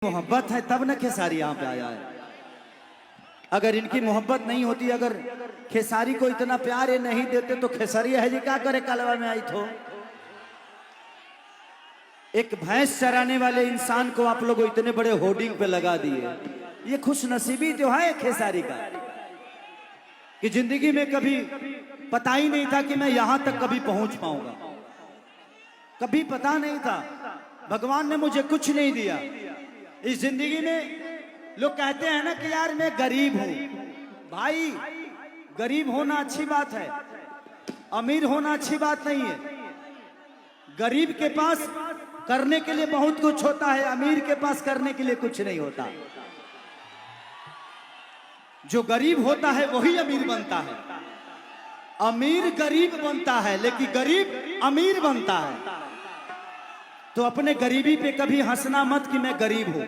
मोहब्बत है तब न खेसारी यहाँ पे आया है। अगर इनकी मोहब्बत नहीं होती, अगर खेसारी को इतना प्यार ये नहीं देते तो खेसारी है जी क्या करे कलवा में आई थो। एक भैंस चराने वाले इंसान को आप लोग इतने बड़े होर्डिंग पे लगा दिए। ये खुश नसीबी जो है खेसारी का कि जिंदगी में कभी पता ही नहीं था कि मैं यहां तक कभी पहुंच पाऊंगा। कभी पता नहीं था, भगवान ने मुझे कुछ नहीं दिया इस जिंदगी में। लोग कहते हैं ना कि यार मैं गरीब हूं। भाई गरीब होना अच्छी बात है, अमीर होना अच्छी बात नहीं है। गरीब के पास करने के लिए बहुत कुछ होता है, अमीर के पास करने के लिए कुछ नहीं होता। जो गरीब होता है वही अमीर बनता है। अमीर गरीब बनता है लेकिन गरीब अमीर बनता है। तो अपने गरीबी पे कभी हंसना मत कि मैं गरीब हूं।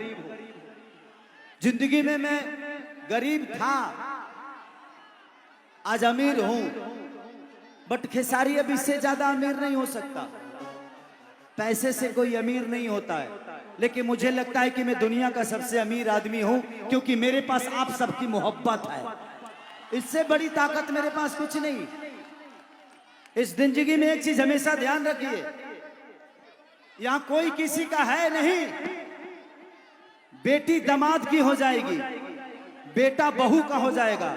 जिंदगी में मैं गरीब था, आज अमीर हूं, बट खेसारी अब इससे ज्यादा अमीर नहीं हो सकता। पैसे से कोई अमीर नहीं होता है, लेकिन मुझे लगता है कि मैं दुनिया का सबसे अमीर आदमी हूं क्योंकि मेरे पास आप सबकी मोहब्बत है। इससे बड़ी ताकत मेरे पास कुछ नहीं। इस जिंदगी में एक चीज हमेशा ध्यान रखिए, यहां कोई किसी का है नहीं। बेटी दामाद की हो जाएगी, बेटा बहू का हो जाएगा,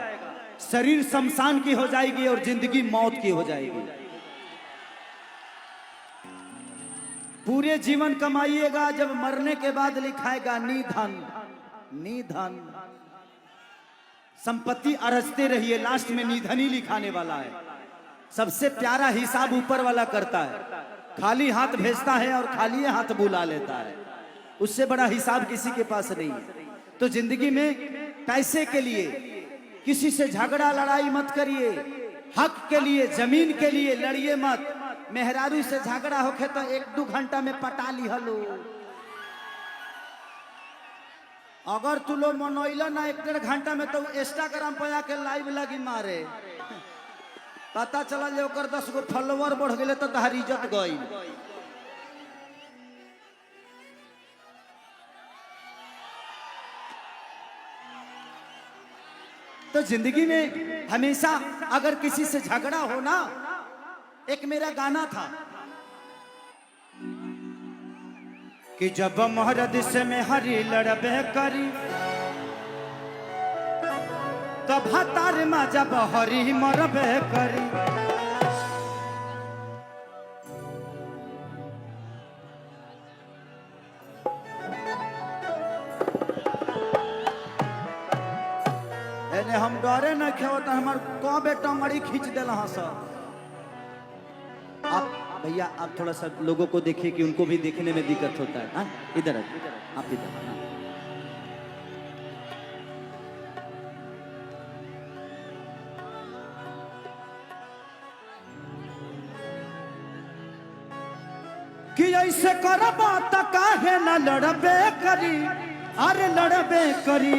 शरीर शमशान की हो जाएगी और जिंदगी मौत की हो जाएगी। पूरे जीवन कमाइएगा, जब मरने के बाद लिखाएगा निधन निधन। संपत्ति अरजते रहिए, लास्ट में निधन ही लिखाने वाला है। सबसे प्यारा हिसाब ऊपर वाला करता है, खाली हाथ भेजता है और खाली हाथ बुला लेता है। उससे बड़ा हिसाब किसी के पास नहीं है। तो जिंदगी में पैसे के लिए किसी से झगड़ा लड़ाई मत करिए। हक के लिए, जमीन के लिए लड़िए मत। मेहरारू से झगड़ा होके तो 1-2 घंटा में पटा ली हलो। अगर तू लो मनोइला ना 1-1.5 घंटा में तो इंस्टाग्राम पे आके लाइव लगी मारे, पता चला जे ओकर 10 गो फॉलोवर बढ़ गए तो तहार इज्जत गई। तो जिंदगी में हमेशा अगर किसी से झगड़ा हो ना, एक मेरा गाना था कि जब मोहरद से में हरी लड़बे करी तब हतार में जब हरी मरबे करी। हम डरे न खेो तो हमार को बेटा मरी खींच दिल। हाँ सर, आप भैया आप थोड़ा सा लोगों को देखिए कि उनको भी देखने में दिक्कत होता है। हाँ इधर आप इधर। कि ऐसे करबा त काहे न लड़बे करी, अरे लड़बे करी।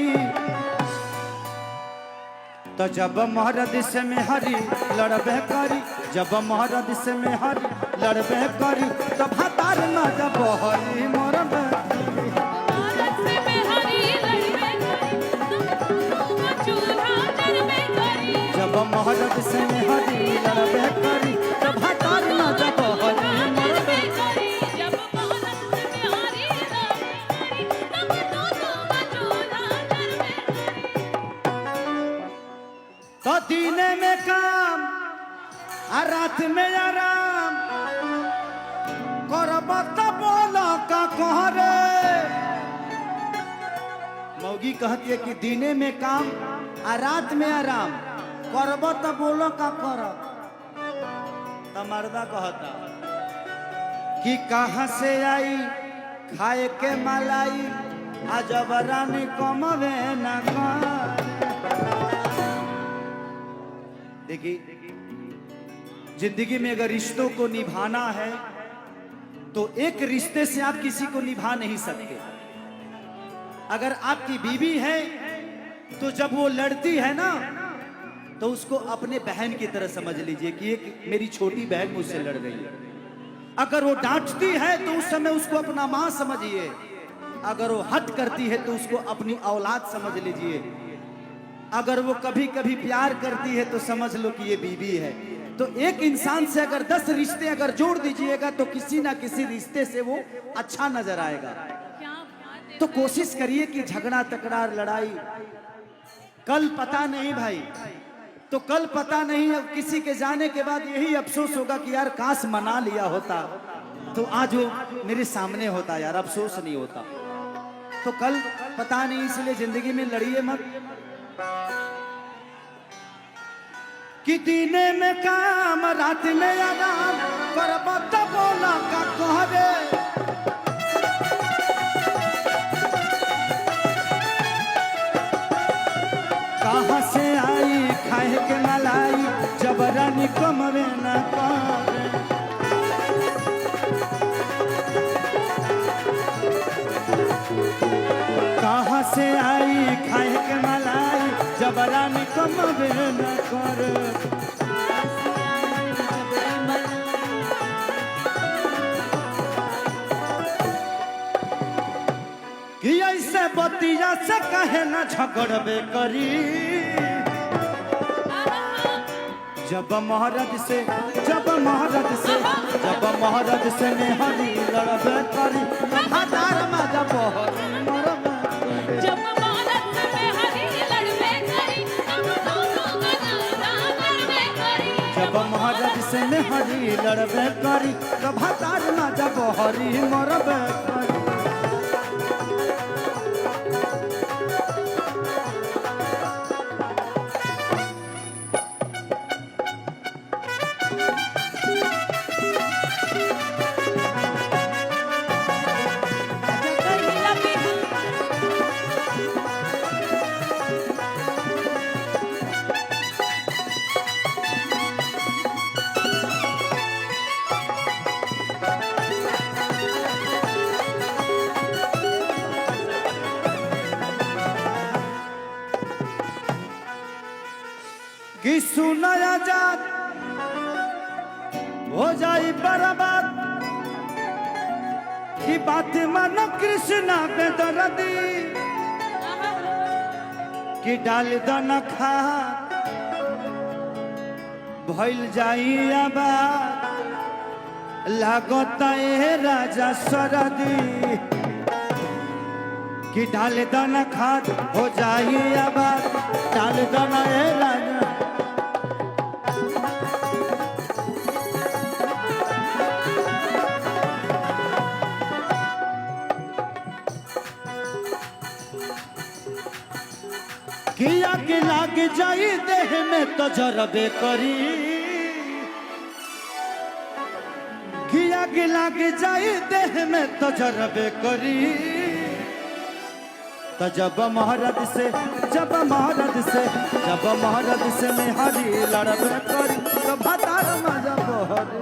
तो जब मोहरद से में हरी लड़बे करी, जब मोहरद से में हरी लड़बे करी तब हतार न जब हरी मरबे करी। जब मोहरद से में हरी लड़बे करी तब हतार न जब हरी मरबे करी। तो दीने में काम और रात में आराम करब तो बोलो का कहरे। मौगी कहती है कि दीने में काम और रात में आराम करब तो बोलो का करब। तो मर्दा कहता कि कहां से आई खाए के मलाई, अजब रानी कमवे न कर। देखिए जिंदगी में अगर रिश्तों को निभाना है तो एक रिश्ते से आप किसी को निभा नहीं सकते। अगर आपकी बीवी है तो जब वो लड़ती है ना तो उसको अपने बहन की तरह समझ लीजिए कि एक मेरी छोटी बहन मुझसे लड़ रही है। अगर वो डांटती है तो उस समय उसको अपना मां समझिए। अगर वो हट करती है तो उसको अपनी औलाद समझ लीजिए। अगर वो कभी कभी प्यार करती है तो समझ लो कि ये बीवी है। तो एक इंसान से अगर 10 रिश्ते अगर जोड़ दीजिएगा तो किसी ना किसी रिश्ते से वो अच्छा नजर आएगा। तो कोशिश करिए कि झगड़ा तकरार लड़ाई कल पता नहीं भाई, तो कल पता नहीं, अब किसी के जाने के बाद यही अफसोस होगा कि यार काश मना लिया होता तो आज वो मेरे सामने होता, यार अफसोस नहीं होता। तो कल पता नहीं, इसलिए जिंदगी में लड़िए मत कि दीने में काम रात में आराम करब तो बोला का कहबे। कहाँ से आई खाए के मलाई जबरनी कमवे न करे। कहाँ से आई खाए के मलाई जबरनी कमवे न करे। कि ऐसे बतिया से कहे न झगड़बे करी। जब महाराज से मेहरी लड़बे करी हजार में जब महाराज से मेहरी लड़बे करी तब हजार में जब हरी मरबे करी। कि सुनाया जात हो जाई बर्बाद की बात मानो कृष्णा पे दर्दी कि डाल दन खा भइल जाई आबाद लागत ए राजा सरदी कि डाल दन खाद हो जाई आबाद डाल दन ए राजा। किया के लाग जाई देह में तो जरबे करी। किया के लाग जाई देह में तो जरबे करी। तो जब महाराज से मेहरी लड़बे करी तो भतार में जब हरी।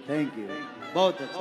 थैंक यू बहुत अच्छा।